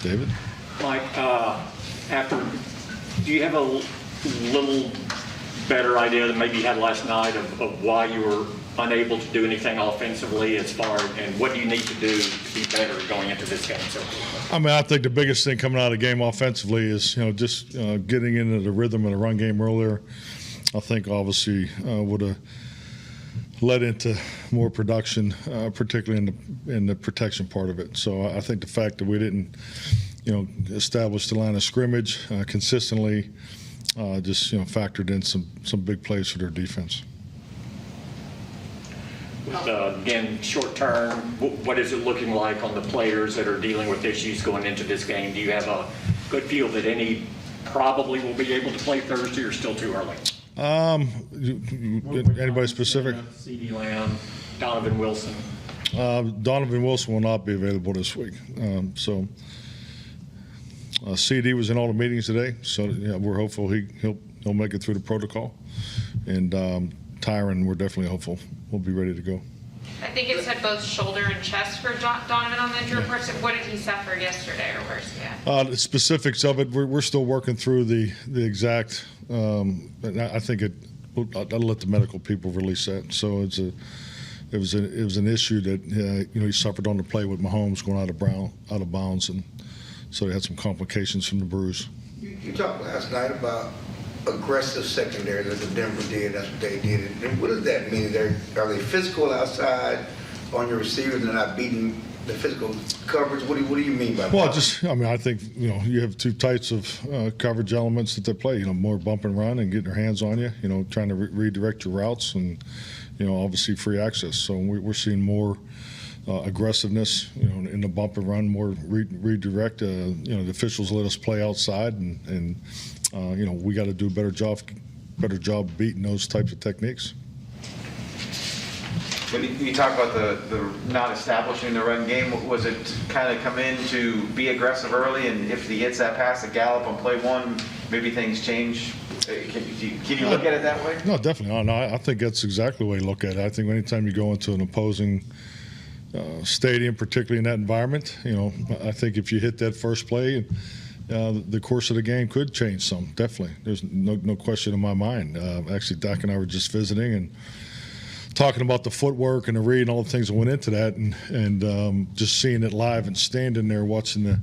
David? Mike, do you have a little better idea than maybe you had last night of why you were unable to do anything offensively and what do you need to do to be better going into this game? I mean, I think the biggest thing coming out of the game offensively is, just getting into the rhythm of the run game earlier. I think obviously would have led into more production, particularly in the protection part of it. So I think the fact that we didn't, establish the line of scrimmage consistently just factored in some big plays for their defense. Again, short term, what is it looking like on the players that are dealing with issues going into this game? Do you have a good feel that any probably will be able to play Thursday or still too early? Anybody specific? C.D. Lamb, Donovan Wilson. Donovan Wilson will not be available this week. CD was in all the meetings today, so we're hopeful he'll make it through the protocol. And Tyron, we're definitely hopeful we'll be ready to go. I think it said both shoulder and chest for Donovan on the injury report. So what did he suffer yesterday, or where's he at? The specifics of it, we're still working through the exact. I think I'll let the medical people release that. So it was an issue that he suffered on the play with Mahomes going out of bounds, and so they had some complications from the bruise. You talked last night about aggressive secondary that the Denver did. That's what they did. And what does that mean? Are they physical outside on your receivers and they're not beating the physical coverage? What do you mean by that? Well, I think you have two types of coverage elements that they play. More bump and run and getting their hands on you. Trying to redirect your routes and obviously free access. So we're seeing more aggressiveness, in the bump and run, more redirect. The officials let us play outside, and we got to do a better job beating those types of techniques. When you talk about the not establishing the run game, was it kind of come in to be aggressive early, and if he gets that pass to Gallup on play one, maybe things change? Can you look at it that way? No, definitely. No, I think that's exactly the way you look at it. I think anytime you go into an opposing stadium, particularly in that environment, I think if you hit that first play, the course of the game could change some. Definitely, there's no question in my mind. Actually, Dak and I were just visiting and talking about the footwork and the read and all the things that went into that, and just seeing it live and standing there watching the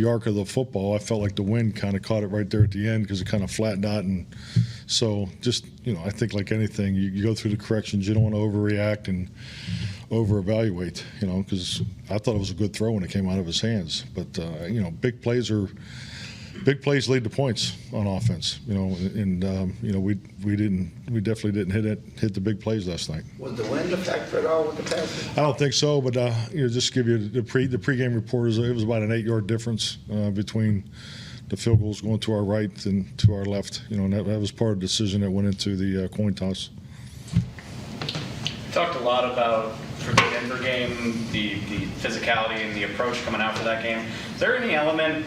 arc of the football. I felt like the wind kind of caught it right there at the end because it kind of flattened out, and so just I think like anything, you go through the corrections. You don't want to overreact and over-evaluate, because I thought it was a good throw when it came out of his hands. But big plays lead to points on offense. We definitely didn't hit the big plays last night. Was the wind a factor at all with the passing? I don't think so, but just to give you the pregame report, it was about an 8-yard difference between the field goals going to our right and to our left. And that was part of the decision that went into the coin toss. We talked a lot about, for the Denver game, the physicality and the approach coming out for that game. Is there any element,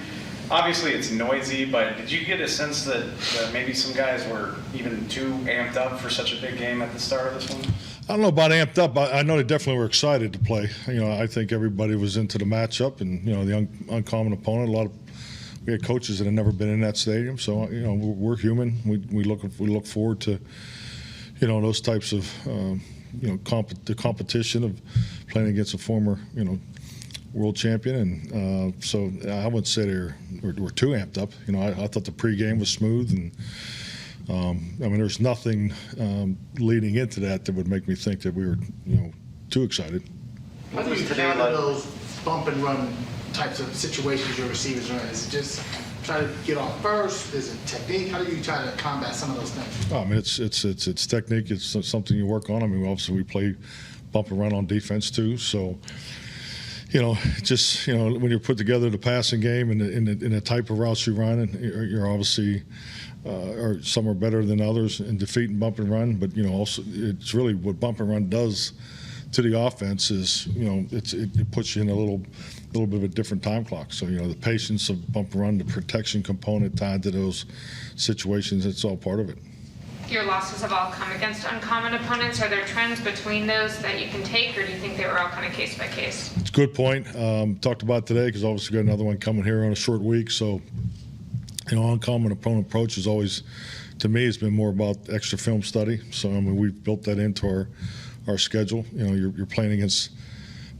obviously it's noisy, but did you get a sense that maybe some guys were even too amped up for such a big game at the start of this one? I don't know about amped up. I know they definitely were excited to play. I think everybody was into the matchup and, the uncommon opponent. We had coaches that had never been in that stadium, so, we're human. We look forward to, those types of the competition of playing against a former, world champion, and so I wouldn't say they were too amped up. I thought the pregame was smooth, and there's nothing leading into that would make me think that we were, too excited. How do you handle those bump and run types of situations your receivers are in? Is it just try to get off first? Is it technique? How do you try to combat some of those things? It's technique. It's something you work on. Obviously we play bump and run on defense too. So, when you put together the passing game and in the type of routes you run, and you're obviously or some are better than others in defeating bump and run. But also it's really what bump and run does to the offense is it puts you in a little bit of a different time clock. So the patience of bump and run, the protection component tied to those situations, it's all part of it. your losses have all come against uncommon opponents? Are there trends between those that you can take, or do you think they were all kind of case by case? It's a good point. Talked about today because obviously we got another one coming here on a short week. So, uncommon opponent approach is always, to me, it's been more about extra film study. So, I mean, we've built that into our schedule. You're playing against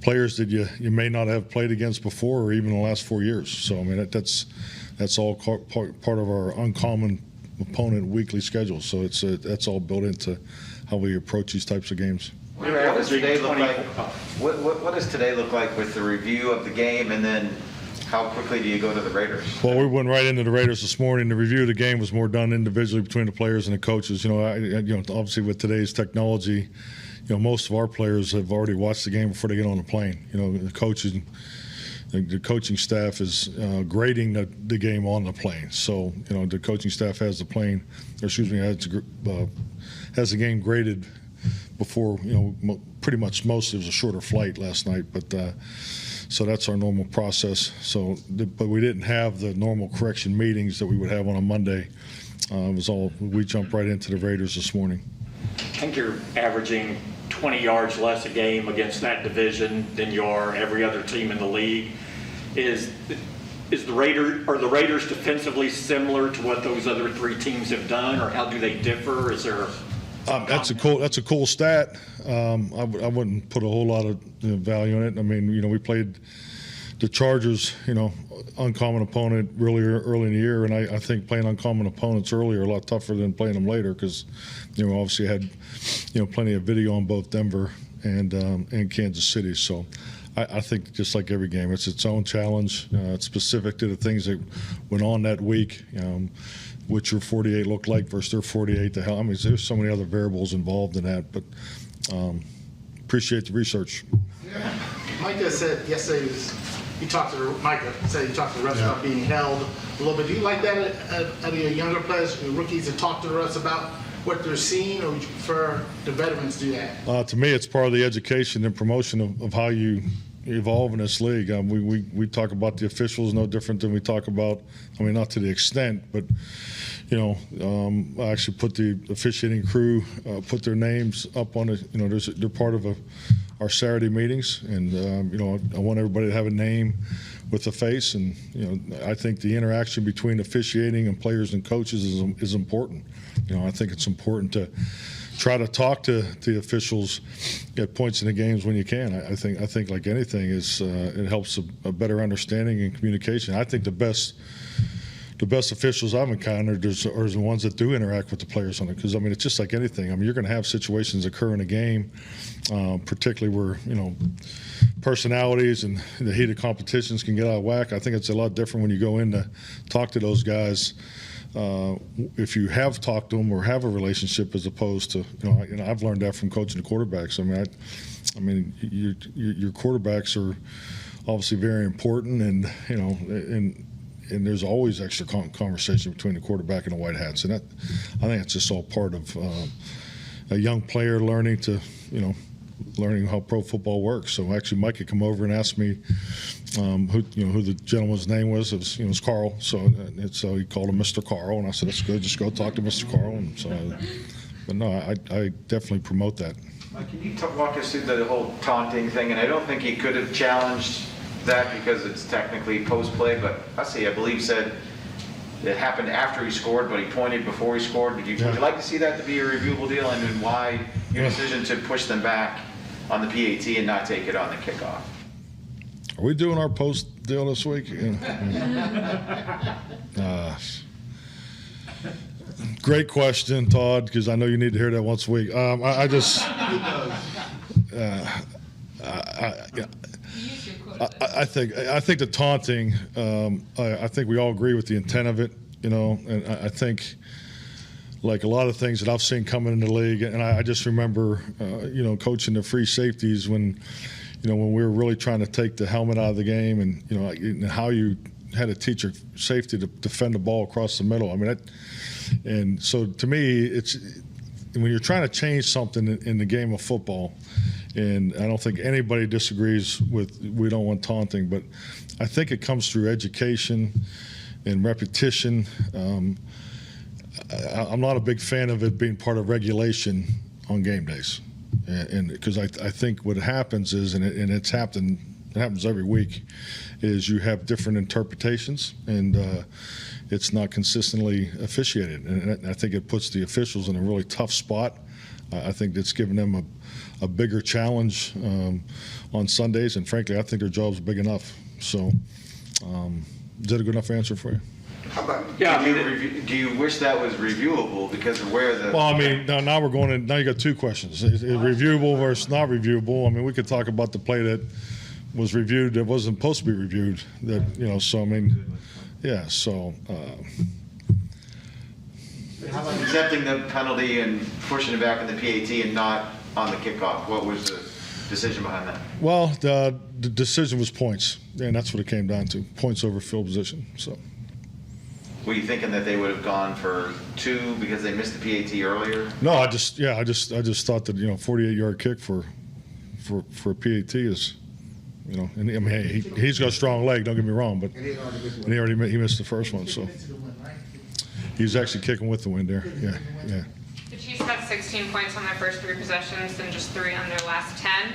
players that you may not have played against before or even in the last 4 years. So, I mean, that's all part of our uncommon opponent weekly schedule. So that's all built into how we approach these types of games. What does today look like? What does today look like with the review of the game, and then how quickly do you go to the Raiders? Well, we went right into the Raiders this morning. The review of the game was more done individually between the players and the coaches. Obviously with today's technology, most of our players have already watched the game before they get on the plane. The coaching staff is grading the game on the plane. So, the coaching staff has the plane, has the game graded before, pretty much most. It was a shorter flight last night, but so that's our normal process. So, but we didn't have the normal correction meetings that we would have on a Monday. We jumped right into the Raiders this morning. I think you're averaging 20 yards less a game against that division than you are every other team in the league. Are the Raiders defensively similar to what those other three teams have done, or how do they differ? Is there? That's a cool stat. I wouldn't put a whole lot of value in it. I mean, we played the Chargers, uncommon opponent really early in the year, and I think playing uncommon opponents early are a lot tougher than playing them later because, obviously had, plenty of video on both Denver and Kansas City. So I think just like every game, it's its own challenge. It's specific to the things that went on that week, what your 48 looked like versus their 48. I mean, there's so many other variables involved in that, but appreciate the research. Yeah. Micah said yesterday he talked to the refs about being held a little bit. Do you like that out of your younger players, your rookies, to talk to the refs about what they're seeing, or would you prefer the veterans do that? To me, it's part of the education and promotion of how you evolve in this league. We talk about the officials no different than we talk about, not to the extent, but, I actually put the officiating crew, put their names up on it. They're part of our Saturday meetings, and, I want everybody to have a name with a face, and, I think the interaction between officiating and players and coaches is important. I think it's important to try to talk to the officials at points in the games when you can. I think like anything it helps a better understanding and communication. I think the best officials I've encountered are the ones that do interact with the players on it, because it's just like anything. You're going to have situations occur in a game, particularly where personalities and the heat of competitions can get out of whack. I think it's a lot different when you go in to talk to those guys. If you have talked to them or have a relationship, as opposed to I've learned that from coaching the quarterbacks. Your quarterbacks are obviously very important, and there's always extra conversation between the quarterback and the white hats, and I think it's just all part of a young player learning how pro football works. So actually, Mike had come over and asked me who the gentleman's name was. It was Carl. So he called him Mr. Carl, and I said, "That's good. Just go talk to Mr. Carl." And so, but no, I definitely promote that. Mike, can you walk us through the whole taunting thing? And I don't think he could have challenged that because it's technically post play, but I believe said it happened after he scored, but he pointed before he scored. Would you like to see that to be a reviewable deal, and then why your decision to push them back on the PAT and not take it on the kickoff? Are we doing our post deal this week? Great question, Todd, because I know you need to hear that once a week. I think the taunting. I think we all agree with the intent of it, and I think, like a lot of things that I've seen coming in the league, and I just remember, coaching the free safeties when we were really trying to take the helmet out of the game, and how you had to teach your safety to defend the ball across the middle. And so to me, it's when you're trying to change something in the game of football, and I don't think anybody disagrees with we don't want taunting, but I think it comes through education and repetition. I'm not a big fan of it being part of regulation on game days, and because I think what happens is, and it happens every week, is you have different interpretations, and it's not consistently officiated, and I think it puts the officials in a really tough spot. I think it's given them a bigger challenge on Sundays, and frankly, I think their job's big enough. So, is that a good enough answer for you? How about, Yeah, I mean, Do you wish that was reviewable because of where the? Well, I mean, now we're going in. Now you got two questions: is reviewable versus not reviewable. I mean, we could talk about the play that was reviewed that wasn't supposed to be reviewed. That so I mean, yeah. So. How about accepting the penalty and pushing it back in the PAT and not on the kickoff? What was the decision behind that? Well, the decision was points, and that's what it came down to: points over field position. So. Were you thinking that they would have gone for 2 because they missed the PAT earlier? No, I just thought that 48-yard kick for a PAT is, and I mean, hey, he's got a strong leg. Don't get me wrong, but he missed the first one, so he's actually kicking with the wind there. Yeah. The Chiefs got 16 points on their first 3 possessions and just 3 on their last 10.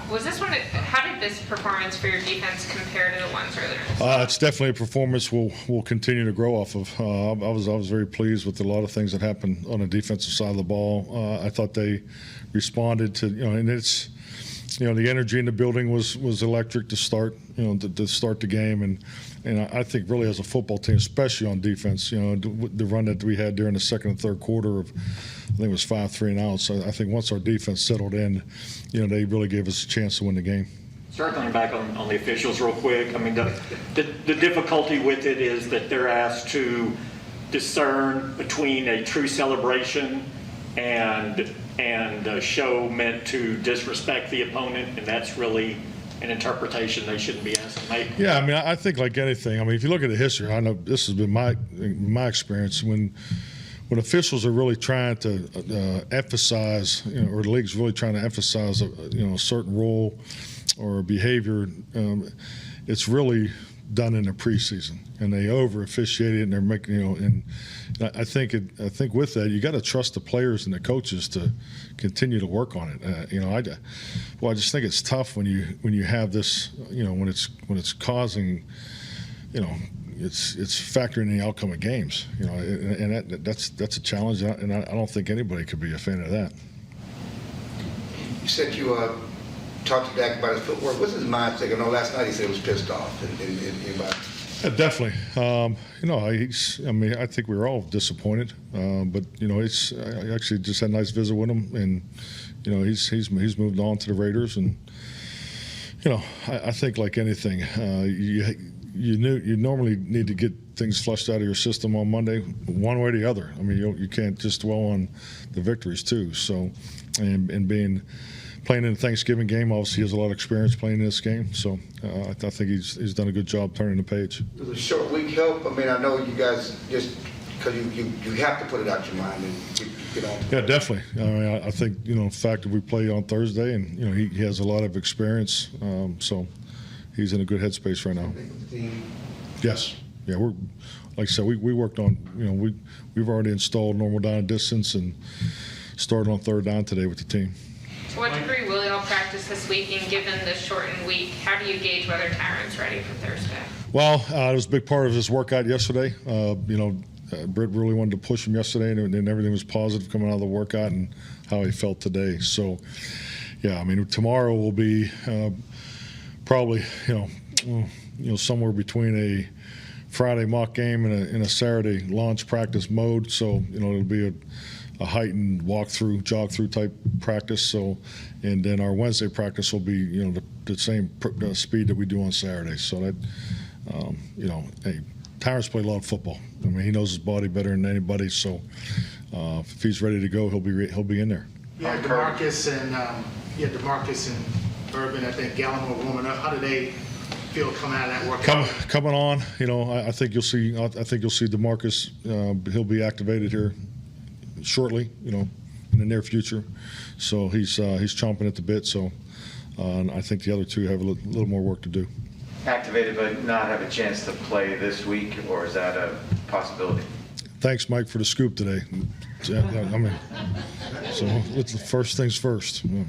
Was this one? How did this performance for your defense compare to the ones earlier? It's definitely a performance we'll continue to grow off of. I was very pleased with a lot of things that happened on the defensive side of the ball. I thought they responded to and it's the energy in the building was electric to start to start the game, and I think really as a football team, especially on defense, the run that we had during the second and third quarter of I think it was 5 3 and outs. So I think once our defense settled in, they really gave us a chance to win the game. circling back on the officials real quick, I mean, the difficulty with it is that they're asked to discern between a true celebration and a show meant to disrespect the opponent, and that's really an interpretation they shouldn't be asked to make. Yeah, I mean, I think like anything, I mean, if you look at the history, I know this has been my experience, when officials are really trying to emphasize, or the league's really trying to emphasize, a certain role or behavior, it's really done in the preseason, and they over officiate it, and they're making, and I think with that, you got to trust the players and the coaches to continue to work on it. I just think it's tough when you have this, when it's causing, it's factoring in the outcome of games, and that's a challenge, and I don't think anybody could be a fan of that. You said you talked to Dak about his footwork. What's his mindset? I know last night he said he was pissed off. Yeah, definitely. I think we were all disappointed, but I actually just had a nice visit with him, and he's moved on to the Raiders, and I think like anything, you normally need to get things flushed out of your system on Monday, one way or the other. I mean, you can't just dwell on the victories too. So, and playing in the Thanksgiving game, obviously he has a lot of experience playing in this game. So I think he's done a good job turning the page. Does a short week help? I mean, I know you guys just because you have to put it out your mind and get on. Yeah, definitely. I mean, I think the fact that we play on Thursday, and he has a lot of experience, so he's in a good headspace right now. Yes. Yeah, we're like I said, we worked on we've already installed normal down and distance and started on third down today with the team. To what degree will y'all practice this week, and given the shortened week, how do you gauge whether Tyron's ready for Thursday? Well, it was a big part of his workout yesterday. Britt really wanted to push him yesterday, and everything was positive coming out of the workout and how he felt today. So, yeah, I mean, tomorrow will be probably somewhere between a Friday mock game and a Saturday launch practice mode. So it'll be a heightened walkthrough, jog-through type practice. So, and then our Wednesday practice will be the same speed that we do on Saturday. So that hey, Tyron's played a lot of football. I mean, he knows his body better than anybody. So if he's ready to go, he'll be in there. Yeah, DeMarcus and Urban. I think Gallimore warming up. How do they feel coming out of that workout? Coming on, I think you'll see. I think you'll see DeMarcus. He'll be activated here shortly. In the near future. So he's chomping at the bit. So I think the other two have a little more work to do. Activated but not have a chance to play this week, or is that a possibility? thanks, Mike, for the scoop today. Yeah, I mean, so it's the first things first. Yeah.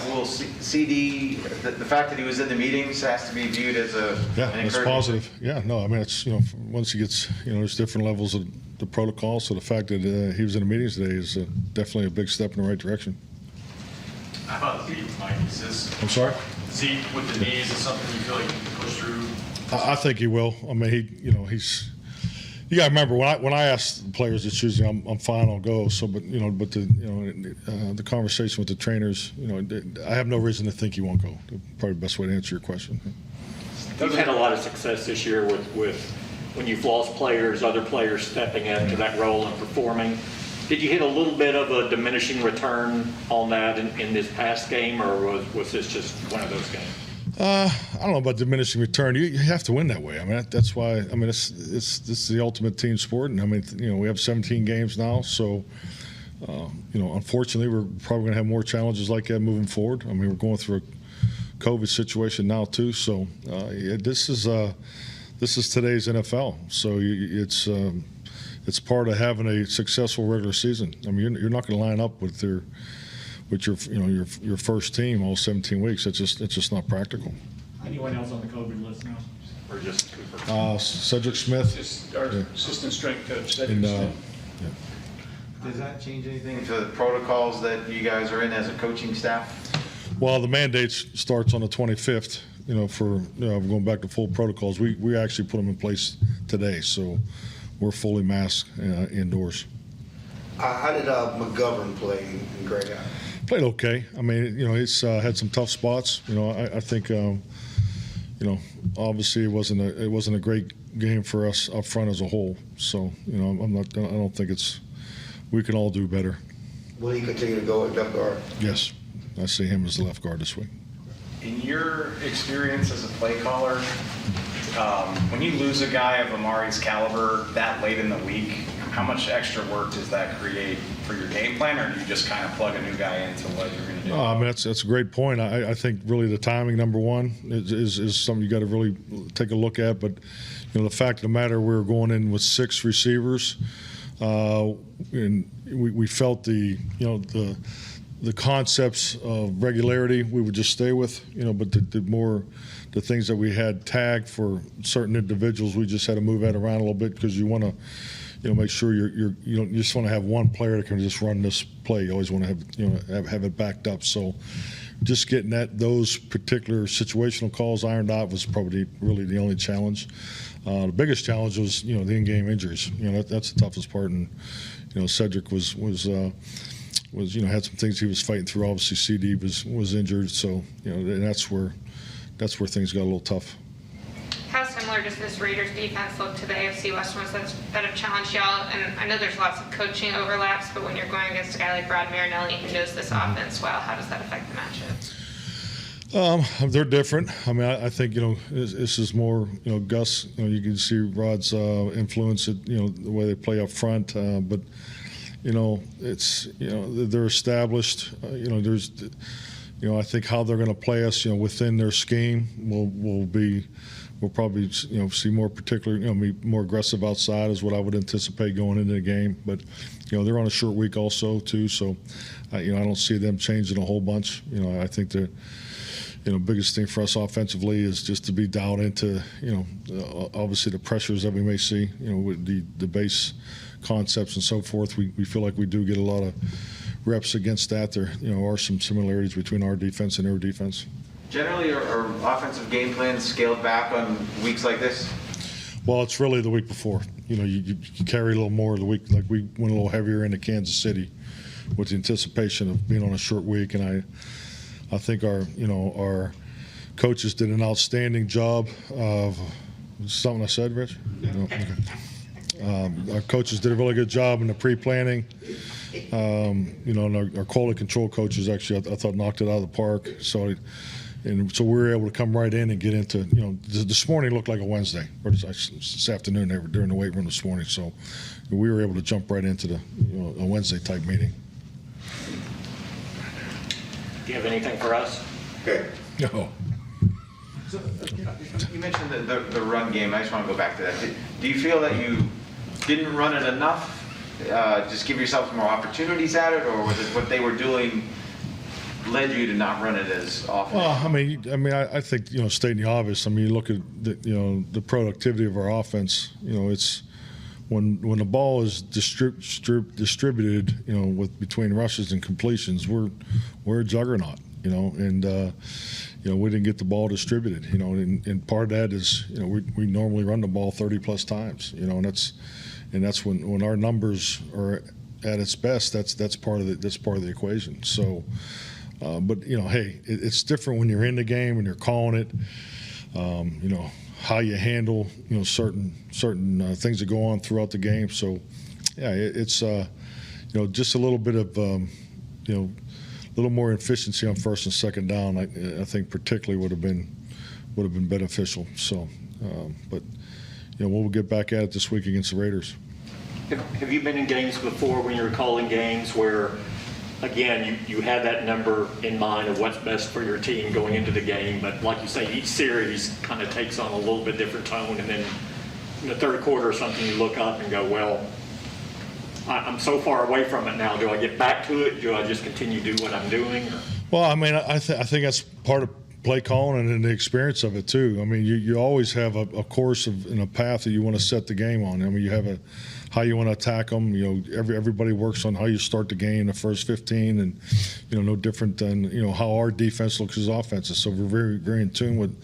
Will CD, the fact that he was in the meetings has to be viewed as Yeah, an that's encouragement? positive. Yeah, no, I mean, it's, once he gets, there's different levels of the protocol, so the fact that he was in the meetings today is definitely a big step in the right direction. How about Zeke, Mike? Is this I'm sorry? Zeke with the knees is something you feel like you can push through? I think he will. I mean, he's. You got to remember when I ask the players, it's usually I'm fine, I'll go. So, but the conversation with the trainers, I have no reason to think he won't go. Probably the best way to answer your question. You've had a lot of success this year with when you've lost players, other players stepping into that role and performing. Did you hit a little bit of a diminishing return on that in this past game, or was this just one of those games? I don't know about diminishing return. You have to win that way. I mean, that's why. I mean, this is the ultimate team sport, and I mean, we have 17 games now, so unfortunately, we're probably going to have more challenges like that moving forward. I mean, we're going through a COVID situation now too, so this is today's NFL. So it's part of having a successful regular season. I mean, you're not going to line up with your first team all 17 weeks. It's just not practical. Anyone else on the COVID list now? Or just Cooper? Cedric Smith. Just our assistant strength coach. And, Does that change anything to the protocols that you guys are in as a coaching staff? well, the mandate starts on the 25th. For going back to full protocols, we actually put them in place today, so we're fully masked indoors. How did McGovern play in Grey Isle? Played okay. I mean, he's had some tough spots. I think, obviously it wasn't a great game for us up front as a whole. So, I don't think we can all do better. Will he continue to go at left guard? Yes, I see him as the left guard this week. In your experience as a play caller, when you lose a guy of Amari's caliber that late in the week, how much extra work does that create for your game plan, or do you just kind of plug a new guy into what you're going to do? No, I mean, that's a great point. I think really the timing, number one, is something you got to really take a look at. But the fact of the matter, we're going in with 6 receivers, and we felt the concepts of regularity we would just stay with, but the things that we had tagged for certain individuals, we just had to move that around a little bit because you want to. Make sure you just want to have one player that can just run this play. You always want to have it backed up. So just getting those particular situational calls ironed out was probably really the only challenge. The biggest challenge was the in-game injuries. That's the toughest part. And Cedric was had some things he was fighting through. Obviously CD was injured. So and that's where things got a little tough. How similar does this Raiders defense look to the AFC West ones that have challenged y'all? And I know there's lots of coaching overlaps, but when you're going against a guy like Brad Marinelli who knows this offense well, how does that affect the matchup? They're different. I mean, I think this is more Gus. You can see Rod's influence at the way they play up front, but it's they're established. There's I think how they're going to play us within their scheme will probably see more particular be more aggressive outside is what I would anticipate going into the game. But they're on a short week also too, so I don't see them changing a whole bunch. I think the biggest thing for us offensively is just to be dialed into obviously the pressures that we may see with the base concepts and so forth. We feel like we do get a lot of reps against that. There are some similarities between our defense and their defense. Generally, are offensive game plans scaled back on weeks like this? Well, it's really the week before. You carry a little more of the week. Like we went a little heavier into Kansas City with the anticipation of being on a short week, and I think our coaches did an outstanding job of something I said, Rich. Our coaches did a really good job in the pre-planning. And our quality control coaches actually, I thought, knocked it out of the park. So we were able to come right in and get into, this morning looked like a Wednesday, or this afternoon they were during the weight room this morning. So we were able to jump right into the a Wednesday type meeting. Do you have anything for us? Okay. No. You mentioned the run game. I just want to go back to that. Do you feel that you didn't run it enough? Just give yourself more opportunities at it, or was it what they were doing led you to not run it as often? Well, I think, stating the obvious. You look at the productivity of our offense. It's when the ball is distributed, with between rushes and completions, we're a juggernaut. And we didn't get the ball distributed. And part of that is we normally run the ball 30 plus times. And that's when our numbers are at its best. That's part of the equation. So. But hey, it's different when you're in the game and you're calling it. How you handle certain things that go on throughout the game. So yeah, it's just a little bit of a little more efficiency on first and second down. I think particularly would have been beneficial. So, but we'll get back at it this week against the Raiders. Have you been in games before when you're calling games where, again, you had that number in mind of what's best for your team going into the game, but like you say, each series kind of takes on a little bit different tone, and then in the third quarter or something, you look up and go, well, I'm so far away from it now. Do I get back to it? Do I just continue to do what I'm doing? Well, I think that's part of play calling and the experience of it too. You always have a course and a path that you want to set the game on. You have how you want to attack them. Everybody works on how you start the game, the first 15, and no different than how our defense looks as offenses. So we're very, very in tune with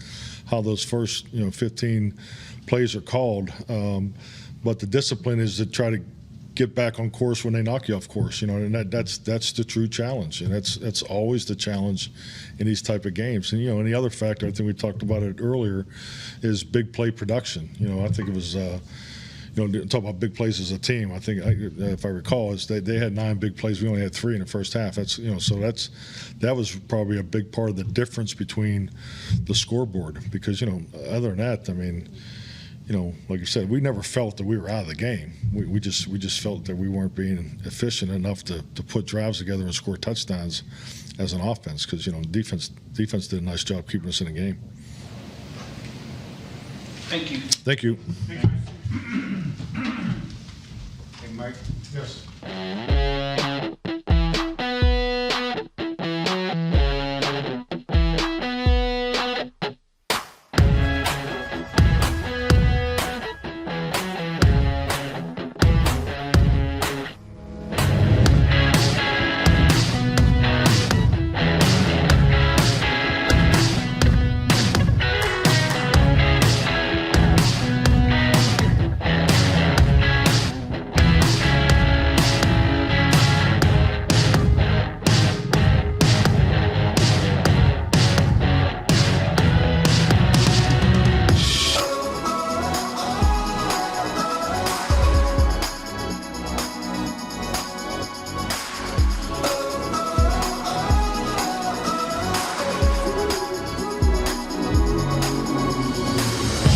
how those first 15 plays are called. But the discipline is to try to get back on course when they knock you off course. And that's the true challenge, and that's always the challenge in these type of games. And and the other factor, I think we talked about it earlier, is big play production. I think it was. Talk about big plays as a team. I think, if I recall, is they had 9 big plays. We only had 3 in the first half. That's so that was probably a big part of the difference between the scoreboard. Because other than that, like you said, we never felt that we were out of the game. We just felt that we weren't being efficient enough to put drives together and score touchdowns as an offense. Because defense did a nice job keeping us in the game. Thank you. Thank you. Hey, Mike? Yes.